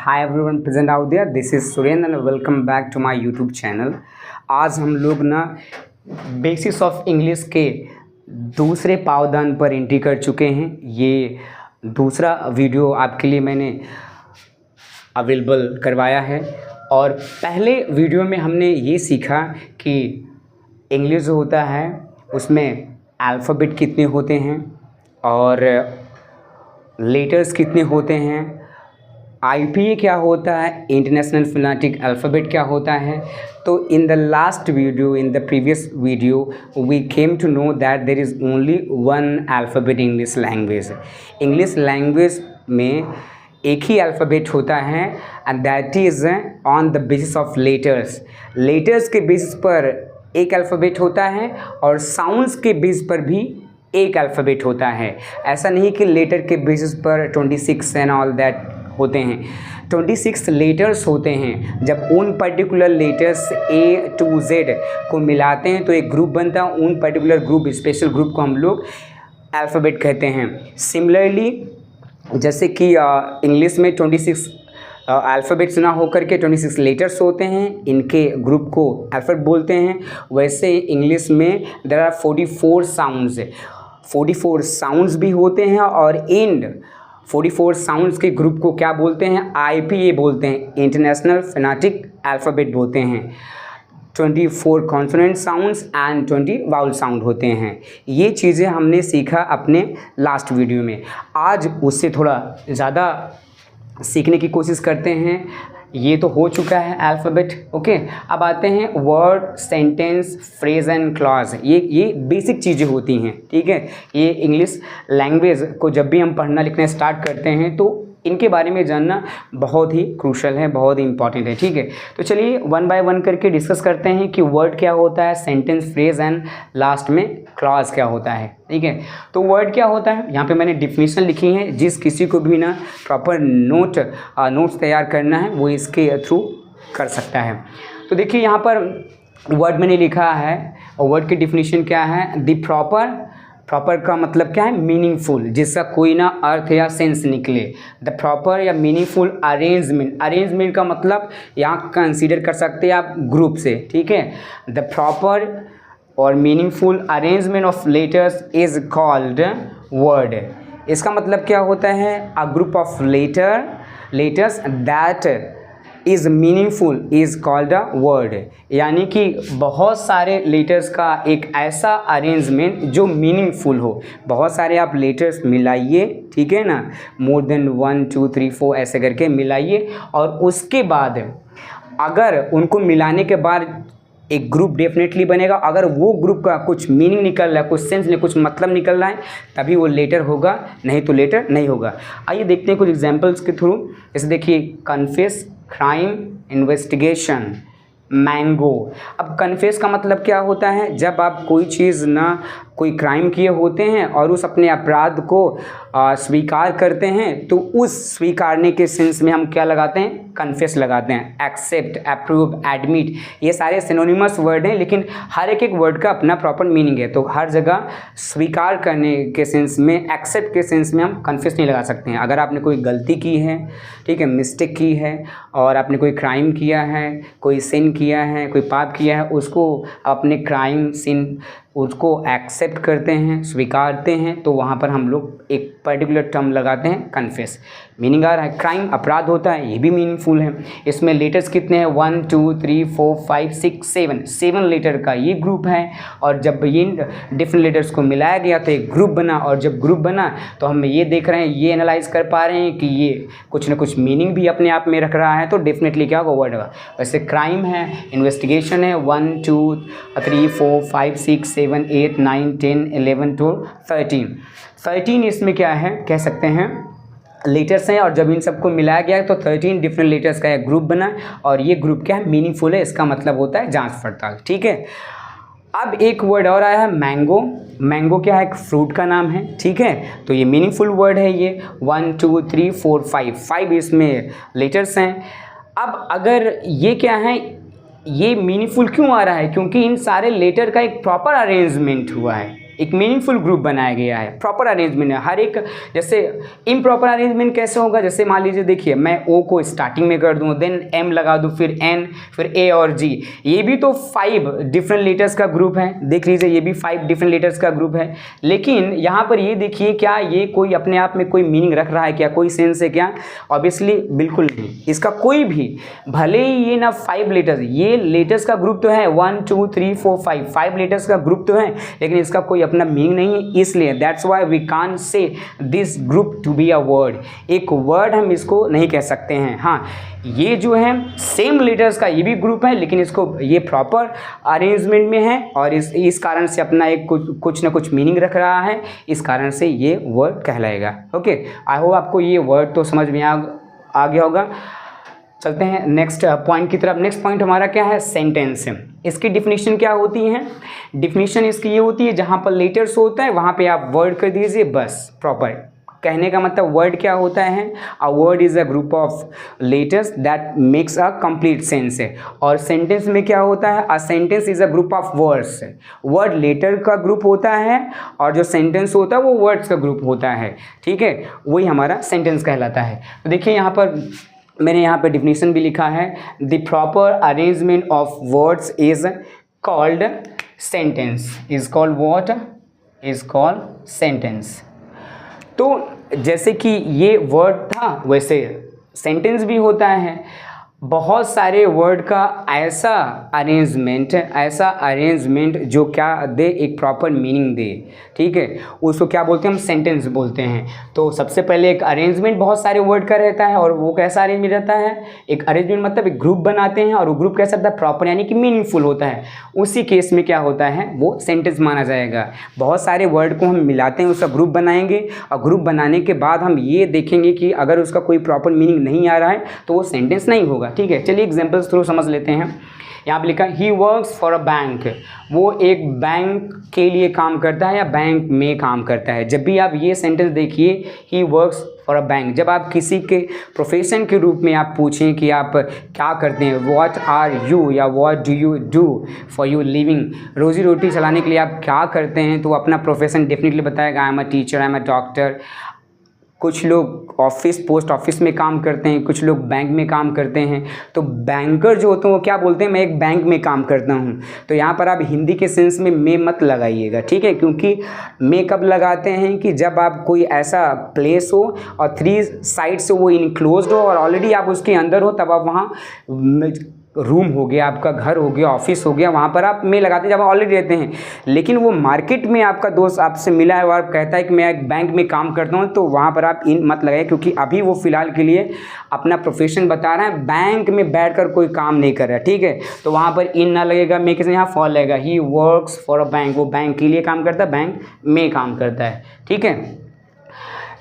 Hi everyone present out there, this is Surendra and welcome back to my YouTube channel. आज हम लोग ना basics of English के दूसरे पावदान पर एंट्री कर चुके हैं। ये दूसरा वीडियो आपके लिए मैंने अवेलेबल करवाया है और पहले वीडियो में हमने ये सीखा कि इंग्लिश जो होता है उसमें अल्फ़ाबेट कितने होते हैं और लेटर्स कितने होते हैं, IPA क्या होता है, इंटरनेशनल फोनेटिक अल्फ़ाबेट क्या होता है। तो in the last video, in the previous video we came to know that there is only one alphabet English language. English language में एक ही अल्फ़ाबेट होता है and that is on the basis of letters. Letters के basis पर एक alphabet होता है और साउंड्स के बेस पर भी एक अल्फ़ाबेट होता है। ऐसा नहीं कि लेटर के बेसिस पर 26 एंड ऑल दैट होते हैं। 26 लेटर्स होते हैं। जब उन particular letters A to Z को मिलाते हैं तो एक ग्रुप बनता है। उन पर्टिकुलर ग्रुप, स्पेशल ग्रुप को हम लोग अल्फ़ाबेट कहते हैं। सिमिलरली जैसे कि इंग्लिश में 26 अल्फ़ाबेट्स ना होकर के 26 लेटर्स होते हैं, इनके ग्रुप को अल्फ़ाबेट बोलते हैं। वैसे इंग्लिश में देयर आर 44 साउंड्स, 44 साउंड्स भी होते हैं और इन 44 साउंड्स के ग्रुप को क्या बोलते हैं, IPA बोलते हैं, इंटरनेशनल फोनेटिक अल्फ़ाबेट बोलते हैं। 24 consonant sounds and 20 vowel sound होते हैं। ये चीज़ें हमने सीखा अपने लास्ट वीडियो में। आज उससे थोड़ा ज़्यादा सीखने की कोशिश करते हैं। ये तो हो चुका है अल्फ़ाबेट, ओके। अब आते हैं word, sentence, phrase and clause. ये बेसिक चीज़ें होती हैं, ठीक है। ये इंग्लिश लैंग्वेज को जब भी हम पढ़ना लिखना स्टार्ट करते हैं तो इनके बारे में जानना बहुत ही क्रूशल है, बहुत ही इंपॉर्टेंट है, ठीक है। तो चलिए वन बाय वन करके डिस्कस करते हैं कि वर्ड क्या होता है, सेंटेंस, फ्रेज एंड लास्ट में क्लॉज क्या होता है, ठीक है। तो वर्ड क्या होता है, यहाँ पे मैंने डिफिनीशन लिखी है। जिस किसी को भी ना प्रॉपर नोट्स तैयार करना है वो इसके थ्रू कर सकता है। तो देखिए यहाँ पर वर्ड मैंने लिखा है और वर्ड की डिफिनीशन क्या है। द प्रॉपर का मतलब क्या है, मीनिंगफुल, जिसका कोई ना अर्थ या सेंस निकले। द प्रॉपर या मीनिंगफुल अरेंजमेंट का मतलब यहाँ कंसीडर कर सकते हैं आप ग्रुप से, ठीक है। द प्रॉपर और meaningful arrangement of letters is called word. इसका मतलब क्या होता है, अ group of letters that is meaningful is called a word. यानी कि बहुत सारे लेटर्स का एक ऐसा अरेंजमेंट जो मीनिंगफुल हो। बहुत सारे आप लेटर्स मिलाइए, ठीक है ना, मोर देन 1 2 3 4 ऐसे करके मिलाइए और उसके बाद अगर उनको मिलाने के बाद एक ग्रुप डेफिनेटली बनेगा। अगर वो ग्रुप का कुछ मीनिंग निकल रहा है, कुछ सेंस में कुछ मतलब निकल रहा है, तभी वो लेटर होगा, नहीं तो लेटर नहीं होगा। आइए देखते हैं कुछ एग्जांपल्स के थ्रू। जैसे देखिए कन्फेस, क्राइम, इन्वेस्टिगेशन, मैंगो। अब कन्फेस का मतलब क्या होता है, जब आप कोई चीज़ ना कोई क्राइम किए होते हैं और उस अपने अपराध को स्वीकार करते हैं तो उस स्वीकारने के सेंस में हम क्या लगाते हैं, कन्फेस लगाते हैं। एक्सेप्ट, अप्रूव, एडमिट, ये सारे सिनोनिमस वर्ड हैं, लेकिन हर एक वर्ड का अपना प्रॉपर मीनिंग है। तो हर जगह स्वीकार करने के सेंस में, एक्सेप्ट के सेंस में हम कन्फेस नहीं लगा सकते हैं। अगर आपने कोई गलती की है, ठीक है, मिस्टेक की है और आपने कोई क्राइम किया है, कोई सिन किया है, कोई पाप किया है, उसको अपने क्राइम, सिन उसको एक्सेप्ट करते हैं, स्वीकारते हैं, तो वहाँ पर हम लोग एक पर्टिकुलर टर्म लगाते हैं, कन्फेस। मीनिंग आ रहा है, क्राइम अपराध होता है, ये भी मीनिंगफुल है। इसमें लेटर्स कितने हैं, 1 2 3 4 5 6 7 लेटर का ये ग्रुप है और जब ये डिफरेंट लेटर्स को मिलाया गया तो एक ग्रुप बना और जब ग्रुप बना तो हम ये देख रहे हैं, ये एनालाइज कर पा रहे हैं कि ये कुछ ना कुछ मीनिंग भी अपने आप में रख रहा है, तो डेफिनेटली क्या होगा, वर्ड होगा। वैसे क्राइम है, इन्वेस्टिगेशन है, 1 2 3 4 5 6 7 8 9 10 11 12 13 इसमें क्या है, कह सकते हैं लेटर्स हैं और जब इन सबको मिलाया गया तो 13 डिफरेंट लेटर्स का एक ग्रुप बना और ये ग्रुप क्या है, मीनिंगफुल है। इसका मतलब होता है जांच पड़ताल, ठीक है। अब एक वर्ड और आया है, मैंगो। मैंगो क्या है, एक फ्रूट का नाम है, ठीक है। तो ये मीनिंगफुल वर्ड है। ये 1 2 3 4 5 इसमें लेटर्स हैं। अब अगर ये क्या है, ये मीनिंगफुल क्यों आ रहा है, क्योंकि इन सारे लेटर का एक प्रॉपर अरेंजमेंट हुआ है, एक मीनिंगफुल ग्रुप बनाया गया है, प्रॉपर अरेंजमेंट है हर एक। जैसे इम्प्रॉपर अरेंजमेंट कैसे होगा, जैसे मान लीजिए देखिए मैं ओ को स्टार्टिंग में कर दूँ, देन एम लगा दूँ, फिर एन, फिर ए और जी, ये भी तो 5 डिफरेंट लेटर्स का ग्रुप है। देख लीजिए ये भी 5 डिफरेंट लेटर्स का ग्रुप है। लेकिन यहाँ पर ये देखिए क्या ये कोई अपने आप में कोई मीनिंग रख रहा है क्या, कोई सेंस है क्या? ऑब्वियसली बिल्कुल नहीं। इसका कोई भी, भले ही ये ना 5 लेटर्स, ये लेटर्स का ग्रुप तो है 1 2 3 4 5 लेटर्स का ग्रुप तो है, लेकिन इसका कोई अपना मीनिंग नहीं है। इसलिए that's why we can't say this group to be a word. एक वर्ड हम इसको नहीं कह सकते हैं। हाँ, ये जो है सेम लेटर्स का ये भी ग्रुप है, लेकिन इसको ये प्रॉपर अरेंजमेंट में है और इस कारण से अपना एक कुछ ना कुछ मीनिंग रख रहा है, इस कारण से ये वर्ड कहलाएगा। ओके, आई होप आपको ये वर्ड तो समझ में आ गया होगा। चलते हैं नेक्स्ट पॉइंट की तरफ। नेक्स्ट पॉइंट हमारा क्या है, सेंटेंस। इसकी डिफिनीशन क्या होती है? डिफिनीशन इसकी ये होती है, जहाँ पर लेटर्स होता है वहाँ पे आप वर्ड कर दीजिए बस। प्रॉपर कहने का मतलब वर्ड क्या होता है, a word is a group of letters that makes a complete sense है। और सेंटेंस में क्या होता है, a sentence is a group of words. Word letter का ग्रुप होता है और जो सेंटेंस होता है वो वर्ड्स का ग्रुप होता है। ठीक है, वही हमारा सेंटेंस कहलाता है। तो देखिए यहाँ पर मैंने यहाँ पे डिफिनीशन भी लिखा है, the proper arrangement of words is called sentence. Is called what? Is called sentence. तो जैसे कि ये वर्ड था वैसे सेंटेंस भी होता है। बहुत सारे वर्ड का ऐसा अरेंजमेंट जो क्या दे, एक प्रॉपर मीनिंग दे। ठीक है, उसको क्या बोलते हैं, हम सेंटेंस बोलते हैं। तो सबसे पहले एक अरेंजमेंट बहुत सारे वर्ड का रहता है, और वो कैसा अरेंजमेंट रहता है, एक अरेंजमेंट मतलब एक ग्रुप बनाते हैं, और वो ग्रुप कैसा रहता है, प्रॉपर यानी कि मीनिंगफुल होता है। उसी केस में क्या होता है, वो सेंटेंस माना जाएगा। बहुत सारे वर्ड को हम मिलाते हैं, उसका ग्रुप बनाएंगे, और ग्रुप बनाने के बाद हम ये देखेंगे कि अगर उसका कोई प्रॉपर मीनिंग नहीं आ रहा है तो वो सेंटेंस नहीं होगा। ठीक है, चलिए एग्जांपल्स थ्रू समझ लेते हैं। यहाँ पे लिखा he works for a bank, वो एक बैंक के लिए काम करता है या बैंक में काम करता है। जब भी आप ये सेंटेंस देखिए, he works for a bank, जब आप किसी के प्रोफेशन के रूप में आप पूछें कि आप क्या करते हैं, व्हाट आर यू या what do you do for you living, रोजी रोटी चलाने के लिए आप क्या करते हैं, तो अपना प्रोफेशन डेफिनेटली बताएगा, I am a teacher, I am a doctor. कुछ लोग ऑफिस, पोस्ट ऑफिस में काम करते हैं, कुछ लोग बैंक में काम करते हैं। तो बैंकर जो होते हैं वो क्या बोलते हैं, मैं एक बैंक में काम करता हूँ। तो यहाँ पर आप हिंदी के सेंस में मत लगाइएगा। ठीक है, क्योंकि में कब लगाते हैं कि जब आप कोई ऐसा प्लेस हो और 3 साइड से वो इनक्लोज्ड हो और ऑलरेडी आप उसके अंदर हो, तब आप वहाँ रूम हो गया, आपका घर हो गया, ऑफिस हो गया, वहाँ पर आप में लगाते हैं जब आप ऑलरेडी रहते हैं। लेकिन वो मार्केट में आपका दोस्त आपसे मिला है और कहता है कि मैं एक बैंक में काम करता हूँ, तो वहाँ पर आप इन मत लगाइए, क्योंकि अभी वो फ़िलहाल के लिए अपना प्रोफेशन बता रहा है, बैंक में बैठकर कोई काम नहीं कर रहा है। ठीक है, तो वहाँ पर इन ना लगेगा, मैं किसी यहाँ फॉल लगेगा, he works for a bank, वो बैंक के लिए काम करता है, बैंक में काम करता है। ठीक है,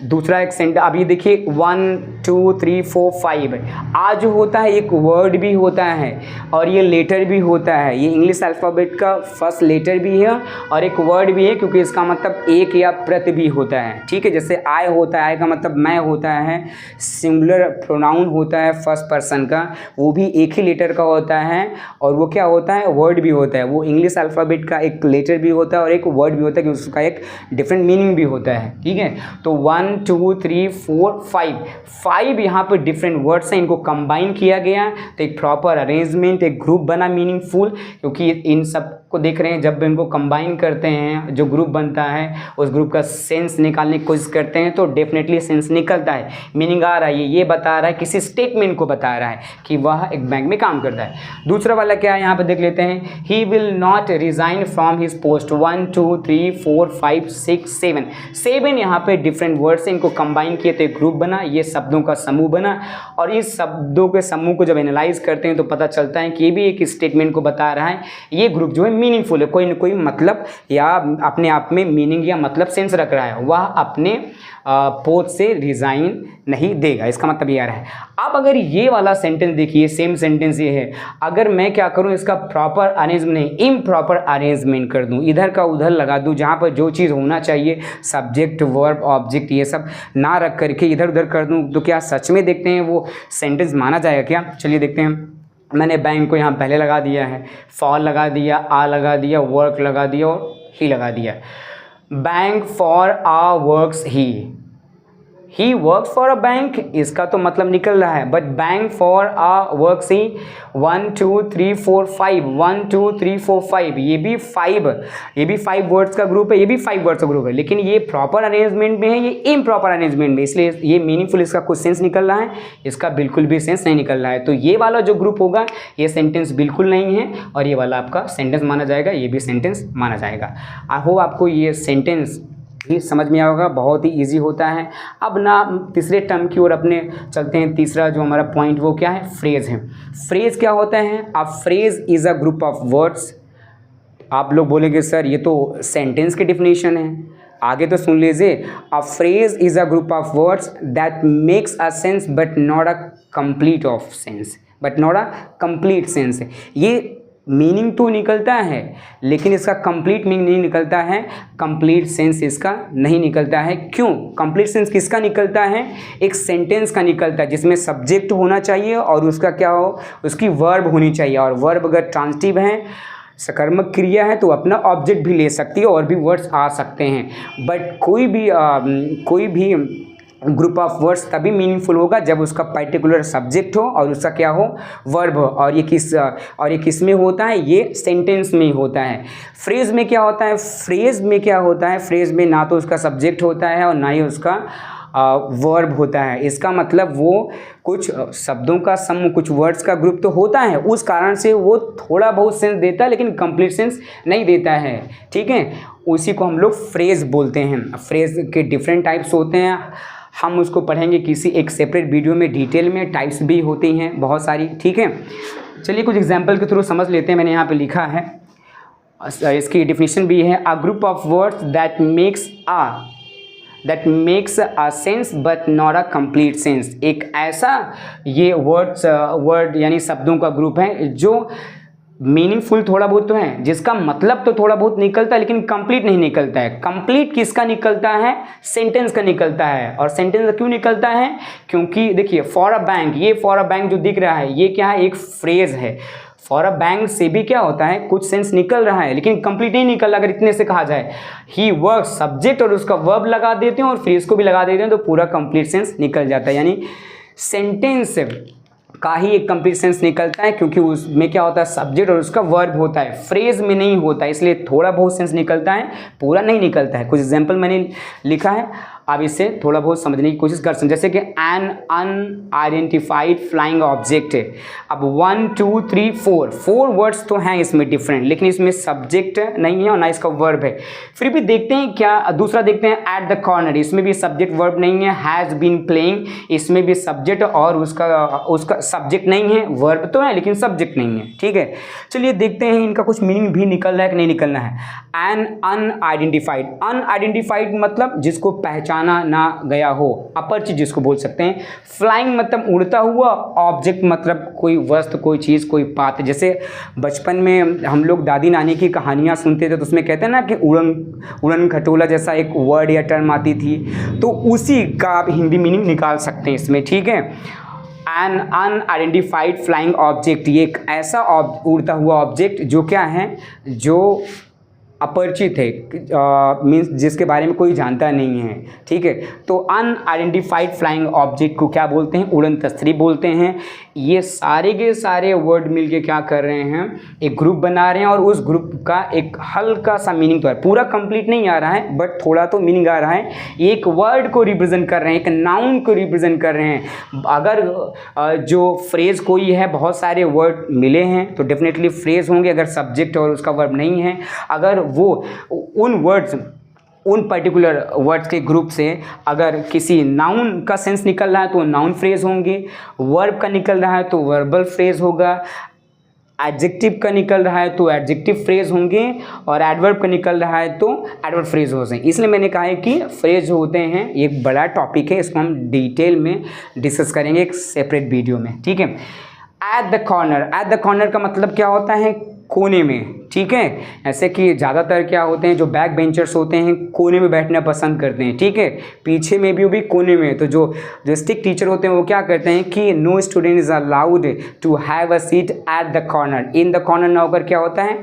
दूसरा एक सेंटेंस अभी देखिए 1 2 3 4 5 आज जो होता है एक वर्ड भी होता है और ये लेटर भी होता है। ये इंग्लिश अल्फ़ाबेट का फर्स्ट लेटर भी है और एक वर्ड भी है, क्योंकि इसका मतलब एक या प्रति भी होता है। ठीक है, जैसे आई होता है, आई का मतलब मैं होता है, सिंगुलर प्रोनाउन होता है फर्स्ट पर्सन का, वो भी एक ही लेटर का होता है, और वो क्या होता है, वर्ड भी होता है। वो इंग्लिश अल्फ़ाबेट का एक लेटर भी होता है और एक वर्ड भी होता है, कि उसका एक डिफरेंट मीनिंग भी होता है। ठीक है, तो 1 2 3 4 5 यहाँ पर डिफरेंट वर्ड्स हैं, इनको कंबाइन किया गया तो एक प्रॉपर अरेंजमेंट, एक ग्रुप बना मीनिंगफुल। क्योंकि इन सब को देख रहे हैं, जब इनको कंबाइन करते हैं जो ग्रुप बनता है, उस ग्रुप का सेंस निकालने की कोशिश करते हैं, तो डेफिनेटली सेंस निकलता है, मीनिंग आ रहा है। ये बता रहा है, किसी स्टेटमेंट को बता रहा है कि वह एक बैंक में काम करता है। दूसरा वाला क्या है, यहाँ पर देख लेते हैं, he will not resign from his post. 1 2 3 4 5 6 7 यहाँ पे डिफरेंट वर्ड्स से इनको कंबाइन किए तो एक ग्रुप बना, ये शब्दों का समूह बना। और इस शब्दों के समूह को जब एनालाइज करते हैं तो पता चलता है कि ये भी एक स्टेटमेंट को बता रहा है। ये ग्रुप जो है मीनिंगफुल है, कोई न कोई मतलब या अपने आप में मीनिंग या मतलब सेंस रख रहा है, वह अपने पोस्ट से रिजाइन नहीं देगा, इसका मतलब ये आ रहा है। अब अगर ये वाला सेंटेंस देखिए, सेम सेंटेंस ये है, अगर मैं क्या करूं, इसका प्रॉपर अरेंजमेंट नहीं, इम्प्रॉपर अरेंजमेंट कर दूं, इधर का उधर लगा दूं, जहां पर जो चीज़ होना चाहिए सब्जेक्ट वर्ब ऑब्जेक्ट ये सब ना रख करके इधर उधर कर दूं, तो क्या सच में देखते हैं वो सेंटेंस माना जाएगा क्या? चलिए देखते हैं। मैंने बैंक को यहाँ पहले लगा दिया है, फॉल लगा दिया, आ लगा दिया, वर्क लगा दिया और ही लगा दिया। Bank for uh works he works for a bank, इसका तो मतलब निकल रहा है, but bank for uh works ही 1 2 3 4 5 1 2 3 4 5 ये भी 5 वर्ड्स का ग्रुप है, ये भी 5 वर्ड्स का ग्रुप है, लेकिन ये प्रॉपर अरेंजमेंट में है, ये इम्प्रॉपर अरेंजमेंट में, इसलिए ये मीनिंगफुल इसका कुछ सेंस निकल रहा है, इसका बिल्कुल भी सेंस नहीं निकल रहा है। तो ये वाला जो ग्रुप होगा ये सेंटेंस बिल्कुल नहीं है, और ये वाला आपका सेंटेंस माना जाएगा, ये भी सेंटेंस माना जाएगा। आई होप आपको ये सेंटेंस भी समझ में आएगा, बहुत ही इजी होता है। अब ना तीसरे टर्म की ओर अपने चलते हैं। तीसरा जो हमारा पॉइंट वो क्या है, फ्रेज है। फ्रेज क्या होता है? A phrase is a group of words. आप लोग बोलेंगे सर ये तो सेंटेंस की डिफिनेशन है, आगे तो सुन लीजिए। A phrase is a group of words that makes a sense but not a complete of sense, but not a complete sense. ये मीनिंग तो निकलता है लेकिन इसका कंप्लीट मीनिंग नहीं निकलता है, कंप्लीट सेंस इसका नहीं निकलता है। क्यों? कंप्लीट सेंस किसका निकलता है? एक सेंटेंस का निकलता है जिसमें सब्जेक्ट होना चाहिए और उसका क्या हो, उसकी वर्ब होनी चाहिए, और वर्ब अगर ट्रांजिटिव है, सकर्मक क्रिया है, तो अपना ऑब्जेक्ट भी ले सकती है और भी वर्ड्स आ सकते हैं। बट कोई भी ग्रुप ऑफ वर्ड्स तभी मीनिंगफुल होगा जब उसका पर्टिकुलर सब्जेक्ट हो और उसका क्या हो, वर्ब हो। और ये किस में होता है? ये सेंटेंस में ही होता है। फ्रेज में क्या होता है? फ्रेज में ना तो उसका सब्जेक्ट होता है और ना ही उसका वर्ब होता है। इसका मतलब वो कुछ शब्दों का समूह, कुछ वर्ड्स का ग्रुप तो होता है, उस कारण से वो थोड़ा बहुत सेंस देता है लेकिन कंप्लीट सेंस नहीं देता है। ठीक है, उसी को हम लोग फ्रेज बोलते हैं। फ्रेज के डिफरेंट टाइप्स होते हैं, हम उसको पढ़ेंगे किसी एक सेपरेट वीडियो में डिटेल में। टाइप्स भी होती हैं बहुत सारी। ठीक है, चलिए कुछ एग्जांपल के थ्रू समझ लेते हैं। मैंने यहाँ पे लिखा है, इसकी डिफिनीशन भी है, अ group of words that makes a sense but not a complete sense. एक ऐसा ये वर्ड यानी शब्दों का ग्रुप है जो मीनिंगफुल थोड़ा बहुत तो है, जिसका मतलब तो थोड़ा बहुत निकलता है लेकिन कंप्लीट नहीं निकलता है। कंप्लीट किसका निकलता है? सेंटेंस का निकलता है। और सेंटेंस क्यों निकलता है? क्योंकि देखिए, फॉर अ बैंक, ये फॉर अ बैंक जो दिख रहा है ये क्या है? एक फ्रेज है। फॉर अ बैंक से भी क्या होता है, कुछ सेंस निकल रहा है लेकिन कंप्लीट नहीं निकल रहा। अगर इतने से कहा जाए ही वर्क, सब्जेक्ट और उसका वर्ब लगा देते हैं और फ्रेज को भी लगा देते हैं तो पूरा कंप्लीट सेंस निकल जाता है। यानी सेंटेंस का ही एक कंप्लीट सेंस निकलता है, क्योंकि उसमें क्या होता है, सब्जेक्ट और उसका वर्ब होता है, फ्रेज में नहीं होता है, इसलिए थोड़ा बहुत सेंस निकलता है, पूरा नहीं निकलता है। कुछ एग्जांपल मैंने लिखा है, आप इससे थोड़ा बहुत समझने की कोशिश कर सकते हैं। जैसे कि एन अनआइडेंटिफाइड फ्लाइंग ऑब्जेक्ट है। अब 1 2 3 4 वर्ड्स तो हैं इसमें डिफरेंट, लेकिन इसमें सब्जेक्ट नहीं है और ना इसका वर्ब है। फिर भी देखते हैं क्या, दूसरा देखते हैं एट द कॉर्नर, इसमें भी सब्जेक्ट वर्ब नहीं है। हैज़ बीन प्लेइंग, इसमें भी सब्जेक्ट और उसका सब्जेक्ट नहीं है, वर्ब तो है लेकिन सब्जेक्ट नहीं है। ठीक है, चलिए देखते हैं इनका कुछ मीनिंग भी निकल रहा है कि नहीं निकलना है। एन अनआइडेंटिफाइड मतलब जिसको पहचाना ना गया हो, अपरिचित जिसको बोल सकते हैं। फ्लाइंग मतलब उड़ता हुआ, ऑब्जेक्ट मतलब कोई वस्तु, कोई चीज़, कोई पात्र। जैसे बचपन में हम लोग दादी नानी की कहानियाँ सुनते थे तो उसमें कहते हैं ना कि उड़न खटोला जैसा एक वर्ड या टर्म आती थी, तो उसी का आप हिंदी मीनिंग निकाल सकते हैं इसमें। ठीक है, एन अनआइडेंटिफाइड फ्लाइंग ऑब्जेक्ट, ये एक ऐसा उड़ता हुआ ऑब्जेक्ट जो क्या है, जो अपरिचित है, मीन्स जिसके बारे में कोई जानता नहीं है। ठीक है, तो अनआइडेंटिफाइड फ्लाइंग ऑब्जेक्ट को क्या बोलते हैं? उड़न तस्त्री बोलते हैं। ये सारे के सारे वर्ड मिलके क्या कर रहे हैं, एक ग्रुप बना रहे हैं, और उस ग्रुप का एक हल्का सा मीनिंग तो है, पूरा कंप्लीट नहीं आ रहा है बट थोड़ा तो मीनिंग आ रहा है। एक वर्ड को रिप्रेजेंट कर रहे हैं, एक नाउन को रिप्रेजेंट कर रहे हैं। अगर जो फ्रेज कोई है, बहुत सारे वर्ड मिले हैं तो डेफिनेटली फ्रेज होंगे, अगर सब्जेक्ट और उसका वर्ब नहीं है। अगर वो उन पर्टिकुलर वर्ड्स के ग्रुप से अगर किसी नाउन का सेंस निकल रहा है तो नाउन फ्रेज होंगे, वर्ब का निकल रहा है तो वर्बल फ्रेज होगा, एडजेक्टिव का निकल रहा है तो एडजेक्टिव फ्रेज होंगे, और एडवर्ब का निकल रहा है तो एडवर्ब फ्रेज हो जाएंगे। इसलिए मैंने कहा है कि फ्रेज जो होते हैं एक बड़ा टॉपिक है, इसको हम डिटेल में डिस्कस करेंगे एक सेपरेट वीडियो में। ठीक है, एट द कॉर्नर का मतलब क्या होता है, कोने में। ठीक है, ऐसे कि ज़्यादातर क्या होते हैं, जो बैक बेंचर्स होते हैं कोने में बैठना पसंद करते हैं। ठीक है, पीछे में भी वो भी कोने में। तो जो स्ट्रिक्ट टीचर होते हैं वो क्या करते हैं कि no student is allowed to have a seat at the corner. In the corner ना होकर क्या होता है,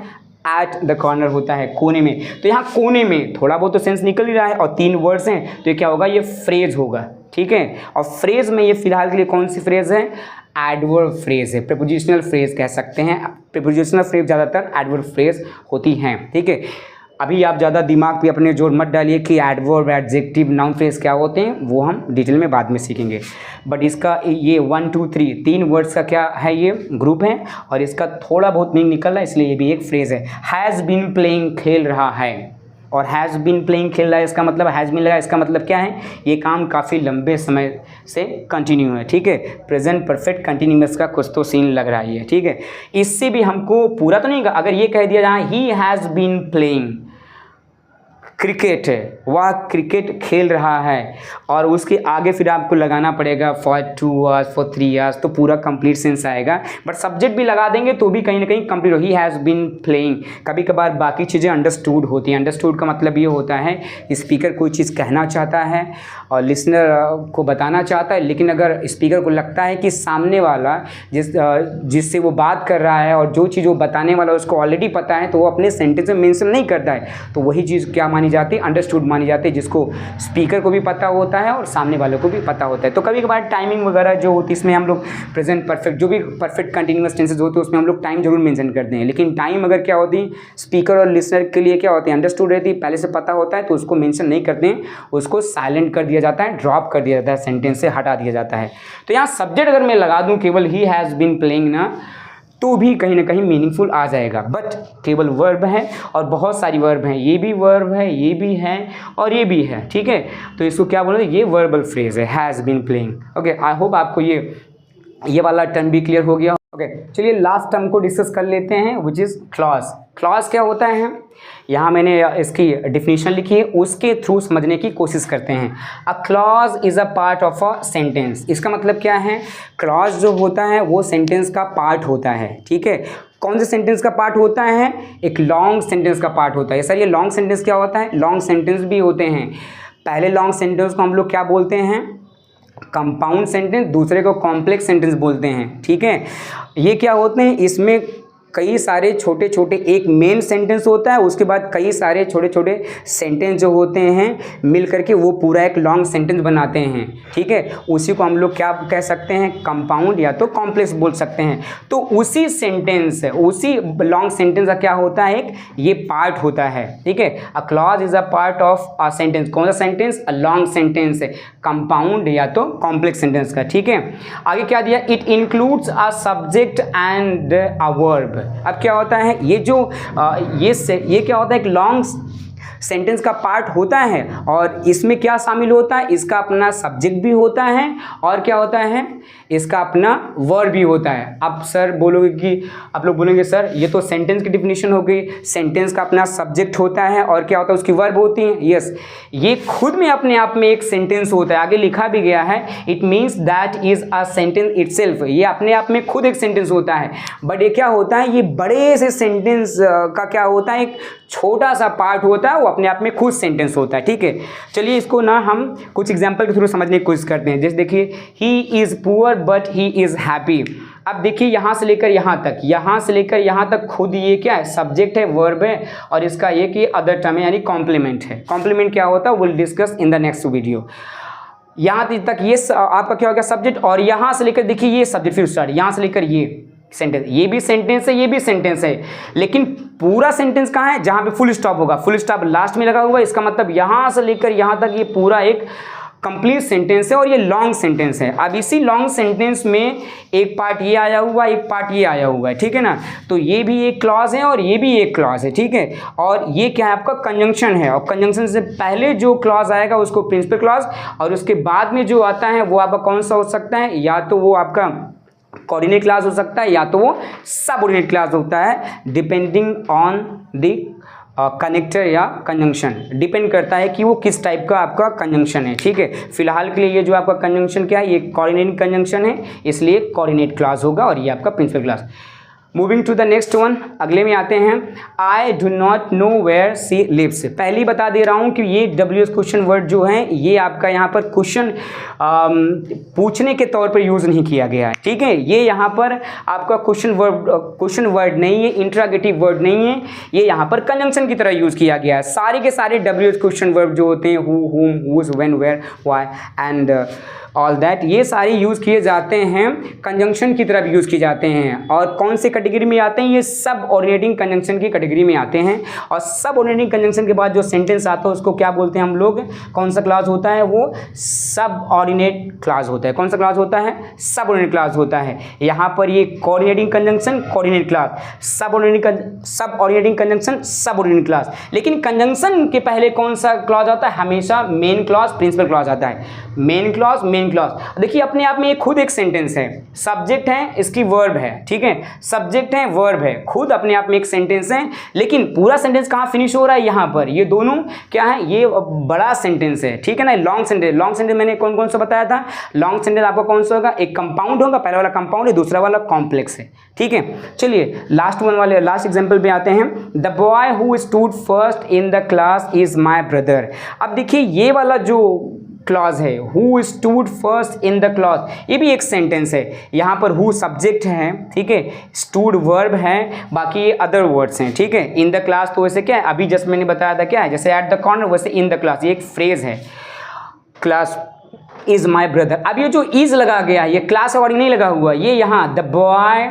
एट द कॉर्नर होता है, कोने में। तो यहाँ कोने में थोड़ा बहुत तो सेंस निकल ही रहा है, और 3 वर्ड्स हैं, तो ये क्या होगा, ये फ्रेज होगा, ठीक है। और फ्रेज में ये फिलहाल के लिए कौन सी फ्रेज है, एडवर्ब फ्रेज है, प्रीपोजिशनल फ्रेज कह सकते हैं। प्रीपोजिशनल फ्रेज ज़्यादातर एडवर्ब फ्रेज होती हैं, ठीक है। अभी आप ज़्यादा दिमाग पे अपने जोर मत डालिए कि एडवर्ब, एडजेक्टिव, नाउन फ्रेज क्या होते हैं, वो हम डिटेल में बाद में सीखेंगे। बट इसका ये 1 2 3 वर्ड्स का क्या है, ये ग्रुप है, और इसका थोड़ा बहुत मीनिंग निकल रहा है, इसलिए ये भी एक फ्रेज है। हैज़ बीन प्लेइंग, खेल रहा है, और हैज़ बीन प्लेइंग खेल रहा है, इसका मतलब हैज़ बीन लगा, इसका मतलब क्या है, ये काम काफ़ी लंबे समय से कंटिन्यू है, ठीक है। प्रेजेंट परफेक्ट कंटिन्यूअस का कुछ तो सीन लग रहा है ये, ठीक है। इससे भी हमको पूरा तो नहीं, अगर ये कह दिया जहाँ ही हैज़ बीन प्लेइंग क्रिकेट है, वह क्रिकेट खेल रहा है, और उसके आगे फिर आपको लगाना पड़ेगा फॉर 2 आवर्स, फॉर 3 आवर्स, तो पूरा कंप्लीट सेंस आएगा। बट सब्जेक्ट भी लगा देंगे तो भी कहीं ना कहीं कंप्लीट हो, ही हैज़ बीन प्लेइंग। कभी कभार बाकी चीज़ें अंडरस्टूड होती हैं। अंडरस्टूड का मतलब ये होता है स्पीकर कोई चीज़ कहना चाहता है और लिसनर को बताना चाहता है, लेकिन अगर स्पीकर को लगता है कि सामने वाला जिससे वो बात कर रहा है और जो चीज़ वो बताने वाला उसको ऑलरेडी पता है, तो वो अपने सेंटेंस में मेंशन नहीं करता है, तो वही चीज़ क्या मानी जाती है, अंडरस्टूड मानी जाती है, जिसको स्पीकर को भी पता होता है और सामने वालों को भी पता होता है। तो कभी कभार टाइमिंग वगैरह जो होती है, इसमें हम लोग प्रेजेंट परफेक्ट, जो भी परफेक्ट कंटिन्यूअस टेंसेज होते हैं उसमें हम लोग टाइम जरूर मेंशन करते हैं, लेकिन टाइम अगर क्या होती है स्पीकर और लिसनर के लिए क्या होती है, अंडरस्टूड रहती है, पहले से पता होता है, तो उसको मेंशन नहीं करते हैं, उसको साइलेंट कर दिया जाता है, ड्रॉप कर दिया जाता है, सेंटेंस से हटा दिया जाता है। तो यहाँ सब्जेक्ट अगर मैं लगा दूँ केवल ही हैज़ बीन प्लेइंग ना, तो भी कहीं ना कहीं मीनिंगफुल आ जाएगा। बट केवल वर्ब है और बहुत सारी वर्ब हैं, ये भी वर्ब है, ये भी है और ये भी है, ठीक है। तो इसको क्या बोलोगे, ये वर्बल फ्रेज है, has been playing. Okay, I hope आपको ये वाला टर्म भी क्लियर हो गया। ओके, चलिए लास्ट टर्म को डिस्कस कर लेते हैं, विच इज़ क्लॉज। क्लॉज क्या होता है, यहाँ मैंने इसकी डिफिनीशन लिखी है, उसके थ्रू समझने की कोशिश करते हैं। A clause is a part of a sentence. इसका मतलब क्या है, क्लॉज जो होता है वो सेंटेंस का पार्ट होता है, ठीक है। कौन से सेंटेंस का पार्ट होता है, एक लॉन्ग सेंटेंस का पार्ट होता है। सर ये लॉन्ग सेंटेंस क्या होता है, लॉन्ग सेंटेंस भी होते हैं। पहले लॉन्ग सेंटेंस को हम लोग क्या बोलते हैं, कंपाउंड सेंटेंस, दूसरे को कॉम्प्लेक्स सेंटेंस बोलते हैं, ठीक है। ये क्या होते हैं, इसमें कई सारे छोटे छोटे, एक मेन सेंटेंस होता है, उसके बाद कई सारे छोटे छोटे सेंटेंस जो होते हैं मिल करके वो पूरा एक लॉन्ग सेंटेंस बनाते हैं, ठीक है। उसी को हम लोग क्या कह सकते हैं, कंपाउंड या तो कॉम्प्लेक्स बोल सकते हैं। तो उसी सेंटेंस, उसी लॉन्ग सेंटेंस का क्या होता है, एक ये पार्ट होता है, ठीक है। A clause is a part of a sentence. कौन सा सेंटेंस, अ लॉन्ग सेंटेंस है, कंपाउंड या तो कॉम्प्लेक्स सेंटेंस का, ठीक है। आगे क्या दिया, it includes a subject and a verb. अब क्या होता है, ये जो ये क्या होता है, एक लॉन्ग सेंटेंस का पार्ट होता है और इसमें क्या शामिल होता है, इसका अपना सब्जेक्ट भी होता है और क्या होता है, इसका अपना वर्ब भी होता है। अब सर बोलोगे कि, आप लोग बोलेंगे सर ये तो सेंटेंस की डिफिनीशन हो गई, सेंटेंस का अपना सब्जेक्ट होता है और क्या होता है, उसकी वर्ब होती है। यस, ये खुद में अपने आप में एक सेंटेंस होता है, आगे लिखा भी गया है, it means that is a sentence itself. ये अपने आप में खुद एक सेंटेंस होता है, बट ये क्या होता है, ये बड़े से सेंटेंस का क्या होता है, एक छोटा सा पार्ट होता है, वो अपने आप में खुद सेंटेंस होता है, ठीक है। चलिए इसको ना हम कुछ एग्जांपल के थ्रू समझने की कोशिश करते हैं। जैसे देखिए, he is poor but he is happy. अब देखिए यहाँ से लेकर यहाँ तक, यहाँ से लेकर यहाँ तक खुद ये क्या है, सब्जेक्ट है, वर्ब है और इसका एक ये अदर टर्म है, यानी कॉम्प्लीमेंट है। कॉम्प्लीमेंट क्या होता है, will discuss in the next video. यहाँ तक ये आपका क्या हो गया, सब्जेक्ट, और यहाँ से लेकर देखिए ये सब्जेक्ट, फिर स्टार्ट, यहाँ से लेकर ये सेंटेंस, ये भी सेंटेंस है, ये भी सेंटेंस है, लेकिन पूरा सेंटेंस कहाँ है, जहाँ पे फुल स्टॉप होगा, फुल स्टॉप लास्ट में लगा हुआ है। इसका मतलब यहाँ से लेकर यहाँ तक ये पूरा एक कंप्लीट सेंटेंस है और ये लॉन्ग सेंटेंस है। अब इसी लॉन्ग सेंटेंस में एक पार्ट ये आया हुआ, एक पार्ट ये आया हुआ है, ठीक है ना। तो ये भी एक क्लॉज है और ये भी एक क्लॉज है, ठीक है। और ये क्या है, आपका कंजंक्शन है, और कंजंक्शन से पहले जो क्लॉज आएगा उसको प्रिंसिपल क्लॉज, और उसके बाद में जो आता है वो आपका कौन सा हो सकता है, या तो वो आपका कोऑर्डिनेट क्लॉज हो सकता है या तो वो सबऑर्डिनेट क्लॉज होता है, डिपेंडिंग ऑन द कनेक्टर या कंजंक्शन। डिपेंड करता है कि वो किस टाइप का आपका कंजंक्शन है, ठीक है। फिलहाल के लिए ये जो आपका कंजंक्शन क्या है, ये कोऑर्डिनेट कंजंक्शन है, इसलिए कोऑर्डिनेट क्लॉज होगा और ये आपका principal clause. Moving to the next one, अगले में आते हैं। I do not know where C lives. पहले ही बता दे रहा हूँ कि ये WH क्वेश्चन वर्ड जो है ये आपका यहाँ पर क्वेश्चन पूछने के तौर पर यूज़ नहीं किया गया है, ठीक है। ये यहाँ पर आपका क्वेश्चन वर्ड नहीं है, इंट्रागेटिव वर्ड नहीं है, ये यहाँ पर कंजंक्शन की तरह यूज़ किया गया है। सारे के सारे WH क्वेश्चन वर्ड जो होते हैं who, whom, whose, when, where, why and all that, ये सारे यूज़ किए जाते हैं कंजंक्शन की तरह भी यूज़ किए जाते हैं। और कौन से कैटेगरी में आते हैं? ये सब ऑर्डिनेटिंग कंजंक्शन की कैटेगरी में आते हैं। और सब ऑर्डिनेटिंग कंजंक्शन के बाद जो सेंटेंस आता है उसको क्या बोलते हैं हम लोग? कौन सा क्लास होता है? वो सब ऑर्डिनेट क्लास होता है। कौन सा क्लास होता है? सब ऑर्डिनेट क्लास होता है। यहाँ पर ये कोऑर्डिनेटिंग कंजंक्शन, कोऑर्डिनेट क्लास, सब ऑर्डिनेटिंग कंजंक्शन, सब ऑर्डिनेट क्लास। लेकिन कंजंक्शन के पहले कौन सा क्लॉज आता है? हमेशा मेन क्लॉज, प्रिंसिपल क्लॉज आता है। Main clause, main clause. देखिए अपने आप में ये खुद एक सेंटेंस है, सब्जेक्ट है, इसकी वर्ब है, ठीक है। सब्जेक्ट है, वर्ब है, खुद अपने आप में एक सेंटेंस है। लेकिन पूरा सेंटेंस कहाँ फिनिश हो रहा है? यहाँ पर। ये दोनों क्या है? ये बड़ा सेंटेंस है, ठीक है ना। लॉन्ग सेंटेंस, लॉन्ग सेंटेंस मैंने कौन कौन सा बताया था? लॉन्ग सेंटेंस आपका कौन सा होगा? एक कंपाउंड होगा, पहला वाला कंपाउंड है, दूसरा वाला कॉम्प्लेक्स है, ठीक है। चलिए लास्ट एग्जाम्पल पे आते हैं। The boy who stood first in the class is my brother. अब देखिए ये वाला जो क्लॉज है, who stood first in the clause, ये भी एक सेंटेंस है। यहाँ पर हु सब्जेक्ट है, ठीक है, स्टूड वर्ब है, बाकी ये अदर वर्ड्स हैं, ठीक है। इन द क्लास तो वैसे क्या है, अभी जस्ट मैंने बताया था क्या है, जैसे एट द कॉर्नर वैसे इन द क्लास, ये एक फ्रेज है। Class is my brother. अब ये जो इज लगा गया, ये क्लास वर्ड नहीं लगा हुआ, ये यहाँ the boy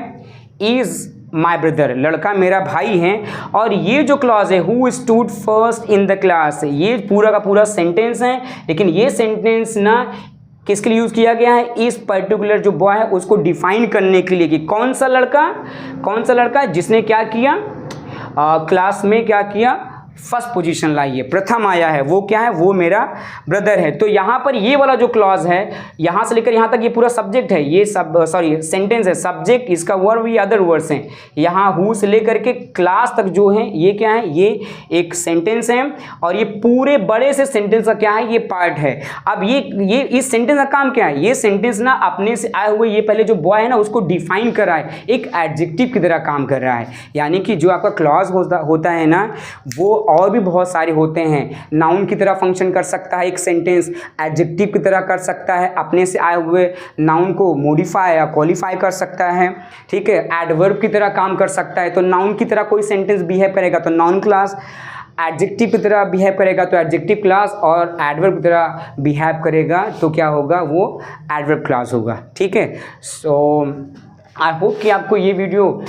is my brother, लड़का मेरा भाई है। और ये जो क्लॉज है who stood first in the class, ये पूरा का पूरा सेंटेंस है। लेकिन ये सेंटेंस ना किसके लिए यूज़ किया गया है? इस पर्टिकुलर जो बॉय है उसको डिफाइन करने के लिए कि कौन सा लड़का जिसने क्या किया, क्लास में क्या किया, फर्स्ट पोजीशन लाई है, प्रथम आया है, वो क्या है? वो मेरा ब्रदर है। तो यहाँ पर ये वाला जो क्लॉज है, यहाँ से लेकर यहाँ तक ये पूरा सब्जेक्ट है, ये सेंटेंस है, सब्जेक्ट, इसका वर्ब, ये अदर वर्ड्स हैं। यहाँ हु से लेकर के क्लास तक जो है ये क्या है? ये एक सेंटेंस है। और ये पूरे बड़े से सेंटेंस का क्या है? ये पार्ट है। अब ये इस सेंटेंस का काम क्या है? ये सेंटेंस ना अपने से आए हुए, ये पहले जो बॉय है ना उसको डिफाइन कर रहा है, एक एडजेक्टिव की तरह काम कर रहा है। यानी कि जो आपका क्लॉज होता है ना, वो और भी बहुत सारे होते हैं। नाउन की तरह फंक्शन कर सकता है एक सेंटेंस, एडजेक्टिव की तरह कर सकता है, अपने से आए हुए नाउन को मॉडिफाई या क्वालिफाई कर सकता है, ठीक है। एडवर्ब की तरह काम कर सकता है, तो नाउन की तरह कोई सेंटेंस बिहेव करेगा तो नाउन क्लास, एडजेक्टिव की तरह बिहेव करेगा तो एडजेक्टिव क्लास, और एडवर्ब की तरह बिहेव करेगा तो क्या होगा? वो एडवर्ब क्लास होगा, ठीक है। सो आई होप कि आपको ये वीडियो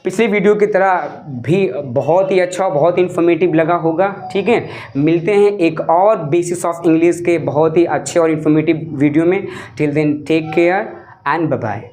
पिछले वीडियो की तरह भी बहुत ही अच्छा, बहुत इन्फॉर्मेटिव लगा होगा, ठीक है। मिलते हैं एक और बेसिस ऑफ इंग्लिश के बहुत ही अच्छे और इन्फॉर्मेटिव वीडियो में। Till then take care and bye bye.